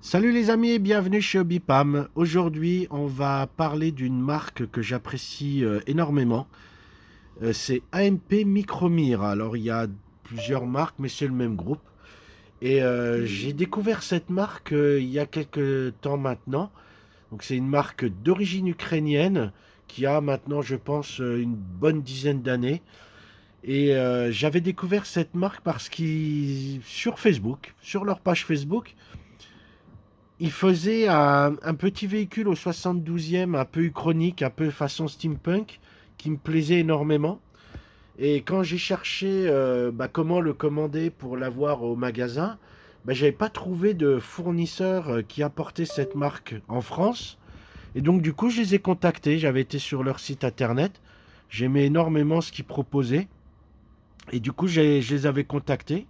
Salut les amis et bienvenue chez Hobbypam. Aujourd'hui, on va parler d'une marque que j'apprécie énormément. C'est AMP Micromire. Alors, il y a plusieurs marques, mais c'est le même groupe. Et j'ai découvert cette marque il y a quelques temps maintenant. Donc, c'est une marque d'origine ukrainienne qui a maintenant, je pense, une bonne dizaine d'années. Et j'avais découvert cette marque parce qu'ils, sur Facebook, sur leur page Facebook, il faisait un petit véhicule au 72e, un peu uchronique, un peu façon steampunk, qui me plaisait énormément. Et quand j'ai cherché comment le commander pour l'avoir au magasin, j'avais pas trouvé de fournisseur qui apportait cette marque en France. Et donc du coup, je les ai contactés. J'avais été sur leur site internet. J'aimais énormément ce qu'ils proposaient. Et du coup, je les avais contactés.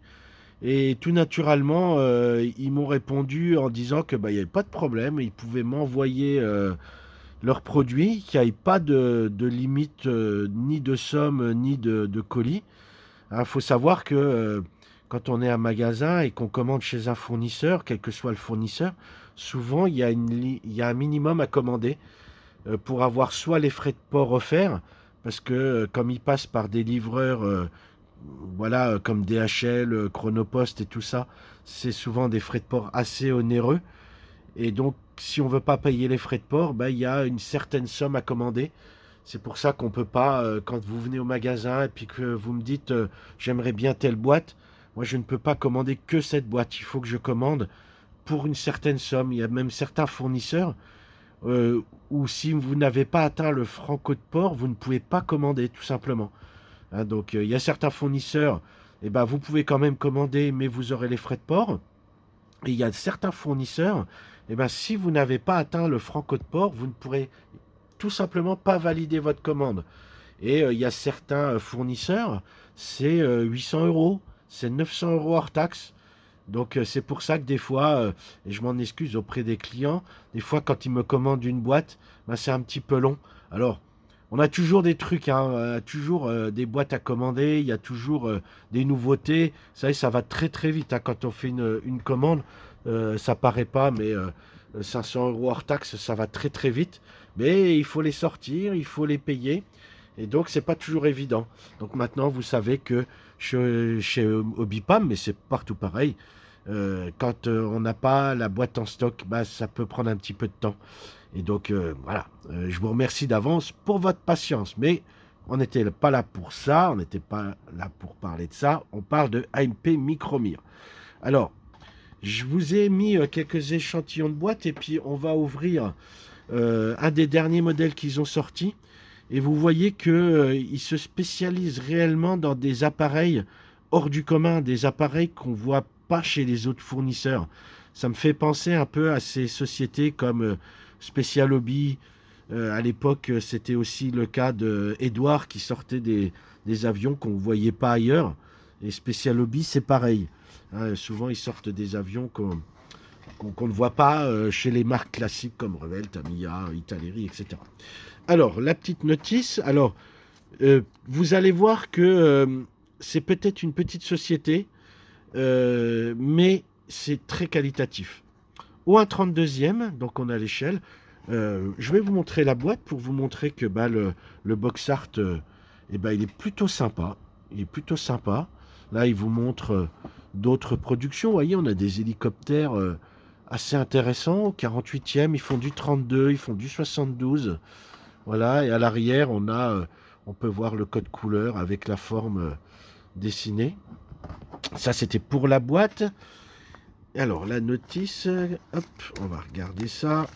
Et tout naturellement, ils m'ont répondu en disant que il n'y avait pas de problème, ils pouvaient m'envoyer leurs produits, qu'il n'y avait pas de limite ni de somme ni de colis. Il faut savoir que quand on est un magasin et qu'on commande chez un fournisseur, quel que soit le fournisseur, souvent il y a un minimum à commander pour avoir soit les frais de port offerts, parce que comme ils passent par des livreurs voilà, comme DHL, Chronopost et tout ça, c'est souvent des frais de port assez onéreux. Et donc, si on veut pas payer les frais de port, il y a une certaine somme à commander. C'est pour ça qu'on peut pas, quand vous venez au magasin et puis que vous me dites j'aimerais bien telle boîte, moi je ne peux pas commander que cette boîte. Il faut que je commande pour une certaine somme. Il y a même certains fournisseurs où si vous n'avez pas atteint le franco de port, vous ne pouvez pas commander tout simplement. Hein, donc il y a certains fournisseurs, vous pouvez quand même commander, mais vous aurez les frais de port. Et il y a certains fournisseurs, si vous n'avez pas atteint le franco de port, vous ne pourrez tout simplement pas valider votre commande. Et il y a certains fournisseurs, c'est 800 euros, c'est 900 euros hors taxe. Donc c'est pour ça que des fois, et je m'en excuse auprès des clients, des fois quand ils me commandent une boîte, c'est un petit peu long. Alors, on a toujours des trucs, hein, toujours des boîtes à commander, il y a toujours des nouveautés. Vous savez, ça va très très vite hein, quand on fait une commande. Ça paraît pas, mais 500 euros hors taxe, ça va très très vite. Mais il faut les sortir, il faut les payer. Et donc, c'est pas toujours évident. Donc maintenant, vous savez que chez Hobbypam, mais c'est partout pareil, quand on n'a pas la boîte en stock, ça peut prendre un petit peu de temps. Et donc, voilà, je vous remercie d'avance pour votre patience. Mais on n'était pas là pour ça, on n'était pas là pour parler de ça. On parle de AMP Micromire. Alors, je vous ai mis quelques échantillons de boîtes et puis on va ouvrir un des derniers modèles qu'ils ont sortis. Et vous voyez qu'ils se spécialisent réellement dans des appareils hors du commun, des appareils qu'on ne voit pas chez les autres fournisseurs. Ça me fait penser un peu à ces sociétés comme Special Hobby. À l'époque, c'était aussi le cas d'Edouard qui sortait des avions qu'on ne voyait pas ailleurs. Et Special Hobby, c'est pareil. Hein, souvent, ils sortent des avions qu'on ne voit pas chez les marques classiques comme Revell, Tamiya, Italeri, etc. Alors, la petite notice. Alors, vous allez voir que c'est peut-être une petite société, mais c'est très qualitatif. Au 1/32e, donc on a l'échelle. Je vais vous montrer la boîte pour vous montrer que le box art, il est plutôt sympa. Il est plutôt sympa. Là, il vous montre d'autres productions. Vous voyez, on a des hélicoptères assez intéressants. Au 48e, ils font du 32, ils font du 72. Voilà, et à l'arrière, on peut voir le code couleur avec la forme dessinée. Ça, c'était pour la boîte. Alors, la notice, hop, on va regarder ça.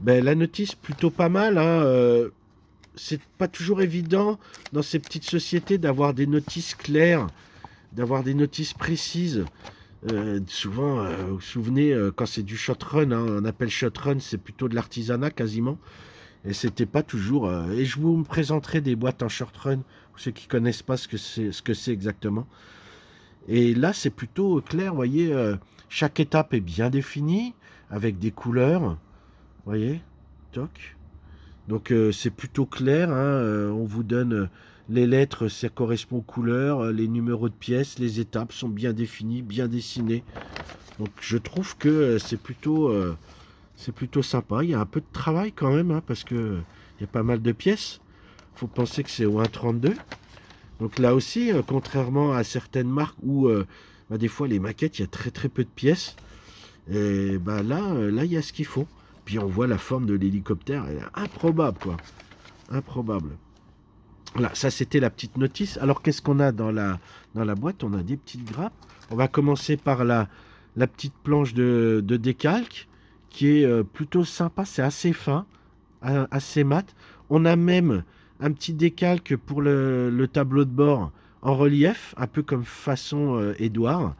La notice, plutôt pas mal. Hein, c'est pas toujours évident dans ces petites sociétés d'avoir des notices claires, d'avoir des notices précises. Souvent, vous vous souvenez, quand c'est du shot run, hein, on appelle shot run, c'est plutôt de l'artisanat quasiment. Et c'était pas toujours. Et je vous me présenterai des boîtes en short run, pour ceux qui connaissent pas ce que c'est exactement. Et là, c'est plutôt clair, vous voyez, chaque étape est bien définie, avec des couleurs, vous voyez, toc. Donc c'est plutôt clair, hein, on vous donne les lettres, ça correspond aux couleurs, les numéros de pièces, les étapes sont bien définies, bien dessinées. Donc je trouve que c'est plutôt sympa. Il y a un peu de travail quand même, hein, parce que il y a pas mal de pièces. Faut penser que c'est au 1,32. Donc là aussi, contrairement à certaines marques où bah, des fois les maquettes, il y a très très peu de pièces. Et bah là, il y a ce qu'il faut. Puis on voit la forme de l'hélicoptère, elle est improbable, quoi. Improbable. Voilà, ça c'était la petite notice. Alors qu'est-ce qu'on a dans la boîte? On a des petites grappes. On va commencer par la petite planche de décalque qui est plutôt sympa, c'est assez fin, assez mat. On a même un petit décalque pour le tableau de bord en relief, un peu comme façon Édouard,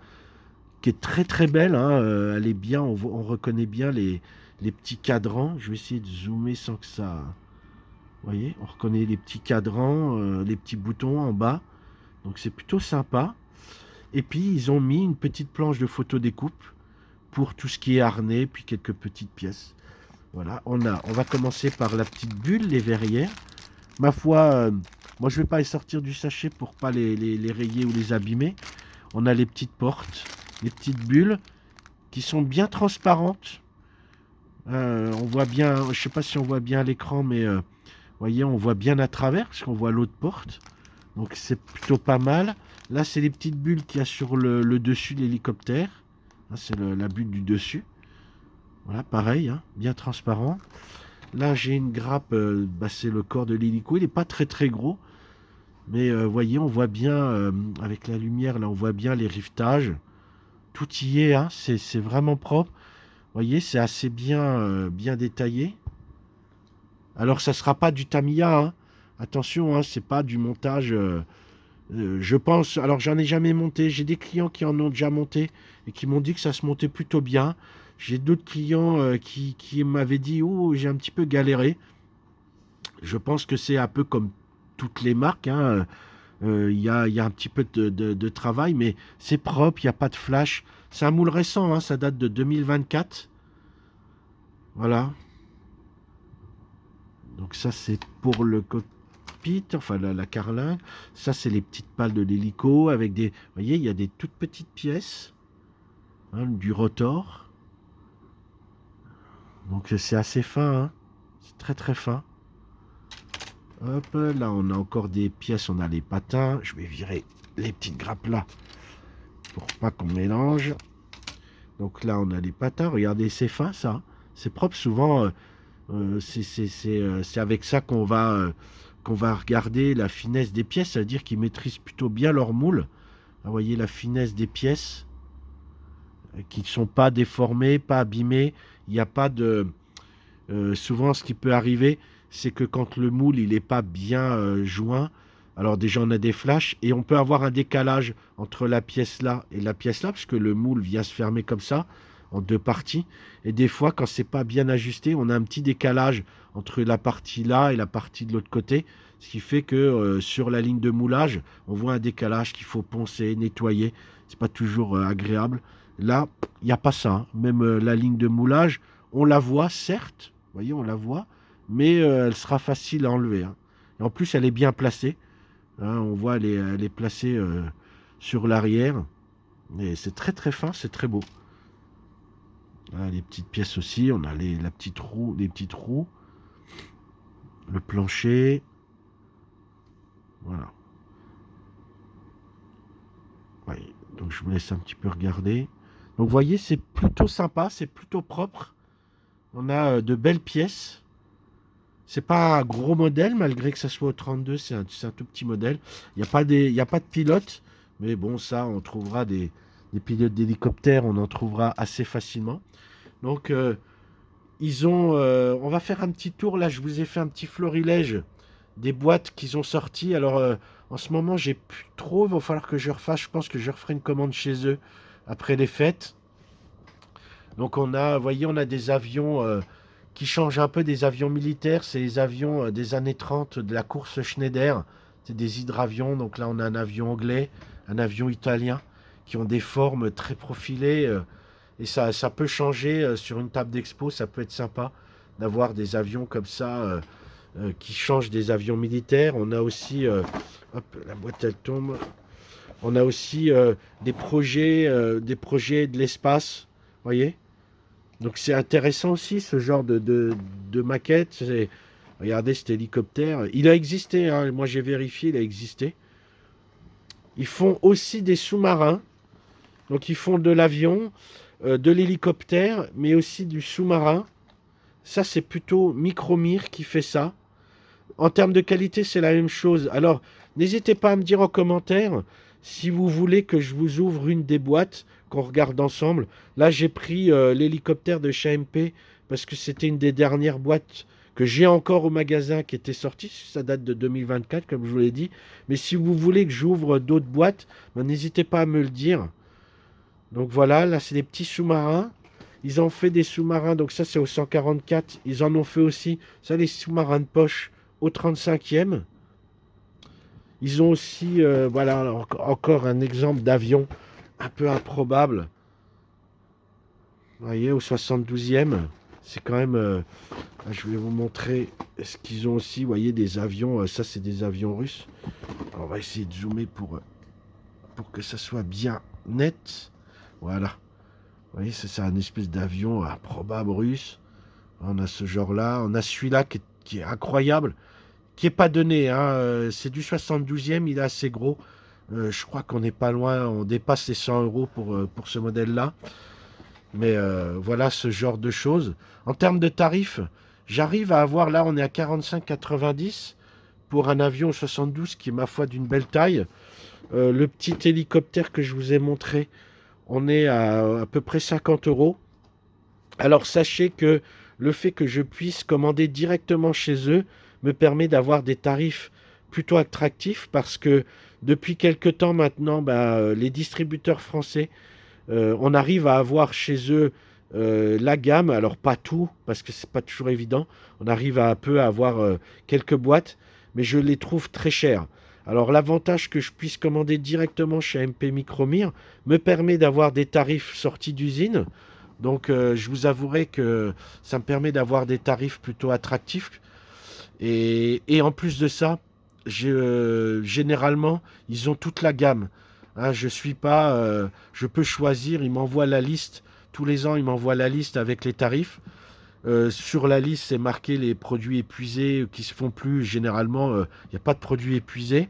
qui est très très belle, hein, elle est bien, on reconnaît bien les petits cadrans. Je vais essayer de zoomer sans que ça... Vous voyez, on reconnaît les petits cadrans, les petits boutons en bas. Donc c'est plutôt sympa. Et puis ils ont mis une petite planche de photo découpe pour tout ce qui est harnais, puis quelques petites pièces. Voilà, on va commencer par la petite bulle, les verrières. Ma foi, moi je vais pas les sortir du sachet pour pas les rayer ou les abîmer. On a les petites portes, les petites bulles qui sont bien transparentes. On voit bien, je sais pas si on voit bien à l'écran, mais vous voyez, on voit bien à travers parce qu'on voit l'autre porte. Donc c'est plutôt pas mal. Là, c'est les petites bulles qu'il y a sur le dessus de l'hélicoptère. C'est la bulle du dessus. Voilà, pareil, hein, bien transparent. Là, j'ai une grappe, bah, c'est le corps de l'hélico. Il n'est pas très très gros. Mais vous voyez, on voit bien, avec la lumière, là, on voit bien les rivetages. Tout y est, hein, c'est vraiment propre. Vous voyez, c'est assez bien, bien détaillé. Alors, ça ne sera pas du Tamiya, hein. Attention, hein, c'est pas du montage. Je pense. Alors, j'en ai jamais monté. J'ai des clients qui en ont déjà monté et qui m'ont dit que ça se montait plutôt bien. J'ai d'autres clients qui m'avaient dit, oh, j'ai un petit peu galéré. Je pense que c'est un peu comme toutes les marques, hein. Il y a un petit peu de travail, mais c'est propre, il n'y a pas de flash. C'est un moule récent, hein, ça date de 2024. Voilà. Donc ça, c'est pour le cockpit, enfin la carlingue. Ça, c'est les petites pales de l'hélico avec des... Vous voyez, il y a des toutes petites pièces, hein, du rotor. Donc c'est assez fin, hein. C'est très très fin. Hop, là on a encore des pièces, on a les patins. Je vais virer les petites grappes là pour pas qu'on mélange. Donc là on a les patins, regardez c'est fin ça. C'est propre souvent, c'est avec ça qu'on va regarder la finesse des pièces. Ça veut dire qu'ils maîtrisent plutôt bien leur moule. Vous voyez la finesse des pièces qui ne sont pas déformées, pas abîmées. Il n'y a pas de... souvent ce qui peut arriver, c'est que quand le moule il n'est pas bien joint, alors déjà on a des flashs et on peut avoir un décalage entre la pièce là et la pièce là, parce que le moule vient se fermer comme ça, en deux parties. Et des fois, quand c'est pas bien ajusté, on a un petit décalage entre la partie là et la partie de l'autre côté, ce qui fait que sur la ligne de moulage, on voit un décalage qu'il faut poncer, nettoyer. C'est pas toujours agréable. Là, il n'y a pas ça, hein. Même la ligne de moulage, on la voit, certes, vous voyez, on la voit, mais elle sera facile à enlever, hein. Et en plus, elle est bien placée, hein, on voit, elle est placée sur l'arrière. Et c'est très très fin, c'est très beau. Voilà, les petites pièces aussi, on a la petite roue, les petites roues, le plancher. Voilà. Ouais, donc je vous laisse un petit peu regarder. Donc vous voyez, c'est plutôt sympa, c'est plutôt propre. On a de belles pièces. C'est pas un gros modèle, malgré que ça soit au 32, c'est un tout petit modèle. Il y a pas de pilote, mais bon, ça, on trouvera des pilotes d'hélicoptères, on en trouvera assez facilement. Donc, on va faire un petit tour. Là, je vous ai fait un petit florilège des boîtes qu'ils ont sorties. Alors, en ce moment, j'ai plus trop. Il va falloir que je refasse. Je pense que je referai une commande chez eux après les fêtes. Donc, vous voyez, on a des avions qui changent un peu des avions militaires. C'est les avions des années 30 de la course Schneider. C'est des hydravions. Donc là, on a un avion anglais, un avion italien qui ont des formes très profilées. Et ça peut changer sur une table d'expo. Ça peut être sympa d'avoir des avions comme ça qui changent des avions militaires. On a aussi... hop, la boîte, elle tombe. On a aussi des projets de l'espace. voyez? Donc c'est intéressant aussi ce genre de maquette. Regardez cet hélicoptère. Il a existé, hein. Moi j'ai vérifié, il a existé. Ils font aussi des sous-marins. Donc ils font de l'avion, de l'hélicoptère, mais aussi du sous-marin. Ça c'est plutôt Micromir qui fait ça. En termes de qualité, c'est la même chose. Alors, n'hésitez pas à me dire en commentaire si vous voulez que je vous ouvre une des boîtes, qu'on regarde ensemble. Là, j'ai pris l'hélicoptère de chez AMP parce que c'était une des dernières boîtes que j'ai encore au magasin qui était sortie. Ça date de 2024, comme je vous l'ai dit. Mais si vous voulez que j'ouvre d'autres boîtes, ben, n'hésitez pas à me le dire. Donc voilà, là, c'est des petits sous-marins. Ils ont fait des sous-marins, donc ça, c'est au 144. Ils en ont fait aussi, ça, les sous-marins de poche au 35e. Ils ont aussi, voilà, encore un exemple d'avion un peu improbable. Vous voyez, au 72e. C'est quand même... je vais vous montrer ce qu'ils ont aussi. Vous voyez, des avions. Ça, c'est des avions russes. Alors, on va essayer de zoomer pour que ça soit bien net. Voilà. Vous voyez, c'est un espèce d'avion improbable russe. On a ce genre-là. On a celui-là qui est incroyable, qui n'est pas donné, hein. C'est du 72e, il est assez gros. Je crois qu'on n'est pas loin, on dépasse les 100 euros pour ce modèle-là. Mais voilà ce genre de choses. En termes de tarifs, j'arrive à avoir, là on est à 45,90 pour un avion 72 qui est ma foi d'une belle taille. Le petit hélicoptère que je vous ai montré, on est à peu près 50 euros. Alors sachez que le fait que je puisse commander directement chez eux me permet d'avoir des tarifs plutôt attractifs parce que depuis quelque temps maintenant, les distributeurs français, on arrive à avoir chez eux la gamme, alors pas tout parce que c'est pas toujours évident, on arrive à un peu à avoir quelques boîtes, mais je les trouve très chères. Alors l'avantage que je puisse commander directement chez MP Micromir me permet d'avoir des tarifs sortis d'usine. Donc, je vous avouerai que ça me permet d'avoir des tarifs plutôt attractifs. Et en plus de ça, généralement, ils ont toute la gamme. Hein, je suis pas, je peux choisir. Ils m'envoient la liste tous les ans. Ils m'envoient la liste avec les tarifs. Sur la liste, c'est marqué les produits épuisés qui se font plus. Généralement, il n'y a pas de produits épuisés.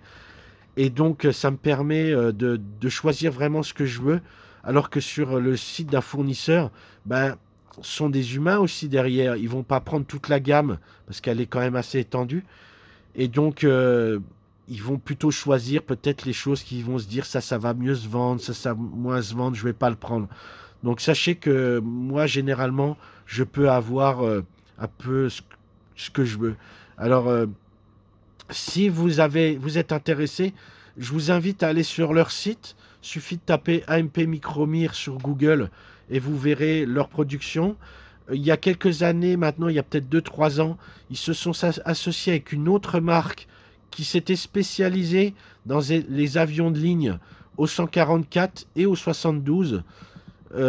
Et donc, ça me permet de choisir vraiment ce que je veux. Alors que sur le site d'un fournisseur, ben, sont des humains aussi derrière. Ils vont pas prendre toute la gamme parce qu'elle est quand même assez étendue. Et donc, ils vont plutôt choisir peut-être les choses qui vont se dire ça va mieux se vendre, ça moins se vendre, je vais pas le prendre. Donc, sachez que moi, généralement, je peux avoir un peu ce que je veux. Alors, si vous êtes intéressé, je vous invite à aller sur leur site. Il suffit de taper AMP Micromir sur Google et vous verrez leur production. Il y a quelques années maintenant, il y a peut-être 2-3 ans, ils se sont associés avec une autre marque qui s'était spécialisée dans les avions de ligne au 144 et au 72.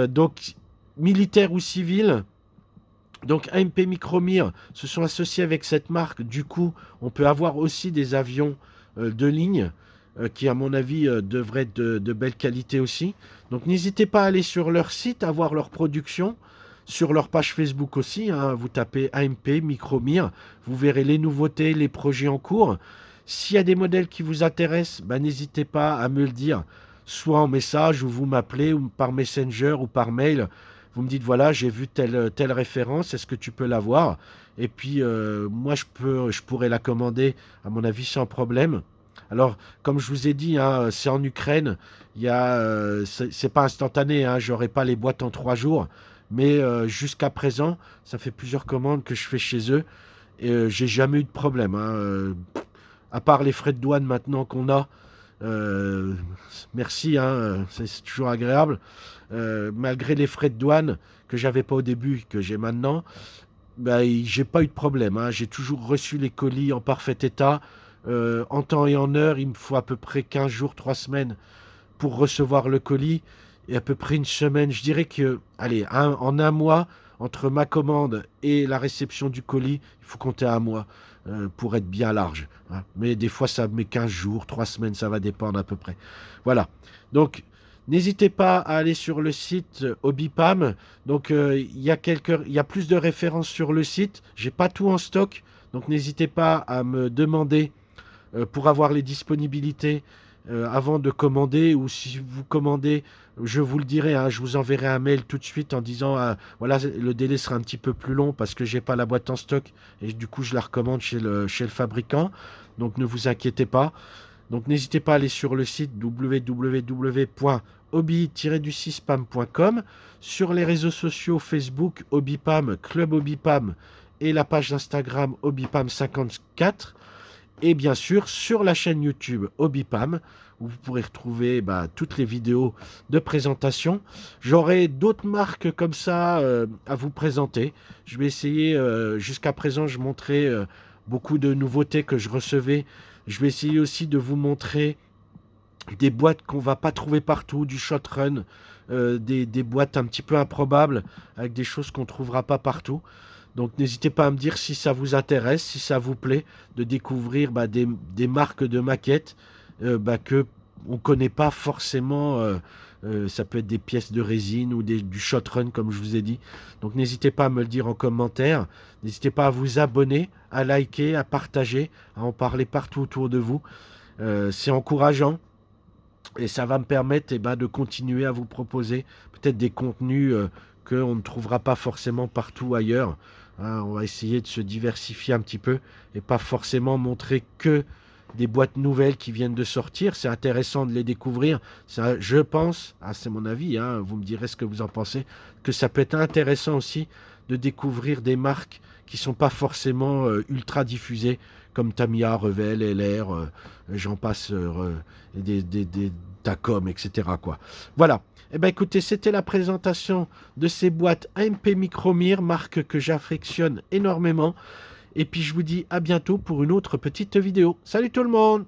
Donc, militaires ou civils. Donc AMP Micromir se sont associés avec cette marque. Du coup, on peut avoir aussi des avions de ligne qui, à mon avis, devraient être de belle qualité aussi. Donc n'hésitez pas à aller sur leur site, à voir leur production, sur leur page Facebook aussi. Hein. Vous tapez AMP Micromir, vous verrez les nouveautés, les projets en cours. S'il y a des modèles qui vous intéressent, n'hésitez pas à me le dire, soit en message ou vous m'appelez ou par Messenger ou par mail. Vous me dites, voilà, j'ai vu telle référence, est-ce que tu peux l'avoir? Et puis, moi, je pourrais la commander, à mon avis, sans problème. Alors, comme je vous ai dit, hein, c'est en Ukraine, c'est pas instantané, hein, j'aurai pas les boîtes en 3 jours, mais jusqu'à présent, ça fait plusieurs commandes que je fais chez eux, et j'ai jamais eu de problème. Hein, à part les frais de douane maintenant qu'on a, euh, merci, hein, c'est toujours agréable. Malgré les frais de douane que j'avais pas au début, que j'ai maintenant, j'ai pas eu de problème. Hein. J'ai toujours reçu les colis en parfait état. En temps et en heure, il me faut à peu près 15 jours, 3 semaines pour recevoir le colis. Et à peu près une semaine, je dirais que, allez, en un mois, entre ma commande et la réception du colis, il faut compter un mois pour être bien large. Hein. Mais des fois, ça met 15 jours, 3 semaines, ça va dépendre à peu près. Voilà. Donc, N'hésitez pas à aller sur le site Hobbypam. Donc il y a plus de références sur le site. J'ai pas tout en stock, donc n'hésitez pas à me demander pour avoir les disponibilités avant de commander, ou si vous commandez, je vous le dirai, hein, je vous enverrai un mail tout de suite en disant voilà, le délai sera un petit peu plus long parce que j'ai pas la boîte en stock et du coup je la recommande chez le fabricant. Donc ne vous inquiétez pas. Donc n'hésitez pas à aller sur le site www.hobby-du6pam.com, sur les réseaux sociaux Facebook Hobbypam, Club Hobbypam et la page Instagram Hobbypam54, et bien sûr sur la chaîne YouTube Hobbypam où vous pourrez retrouver toutes les vidéos de présentation. J'aurai d'autres marques comme ça à vous présenter. Je vais essayer, jusqu'à présent je montrais beaucoup de nouveautés que je recevais. Je vais essayer aussi de vous montrer des boîtes qu'on va pas trouver partout, du shot-run, des boîtes un petit peu improbables, avec des choses qu'on ne trouvera pas partout. Donc n'hésitez pas à me dire si ça vous intéresse, si ça vous plaît, de découvrir des marques de maquettes que on ne connaît pas forcément. Ça peut être des pièces de résine ou du shot-run, comme je vous ai dit. Donc n'hésitez pas à me le dire en commentaire. N'hésitez pas à vous abonner, à liker, à partager, à en parler partout autour de vous. C'est encourageant. Et ça va me permettre de continuer à vous proposer peut-être des contenus qu'on ne trouvera pas forcément partout ailleurs. Hein, on va essayer de se diversifier un petit peu et pas forcément montrer que des boîtes nouvelles qui viennent de sortir. C'est intéressant de les découvrir. Ça, je pense, c'est mon avis, hein, vous me direz ce que vous en pensez, que ça peut être intéressant aussi de découvrir des marques qui ne sont pas forcément ultra diffusées, comme Tamiya, Revell, LR, j'en passe, des Tacom, etc. quoi. Voilà. Eh ben écoutez, c'était la présentation de ces boîtes AMP Micromir, marque que j'affectionne énormément. Et puis je vous dis à bientôt pour une autre petite vidéo. Salut tout le monde!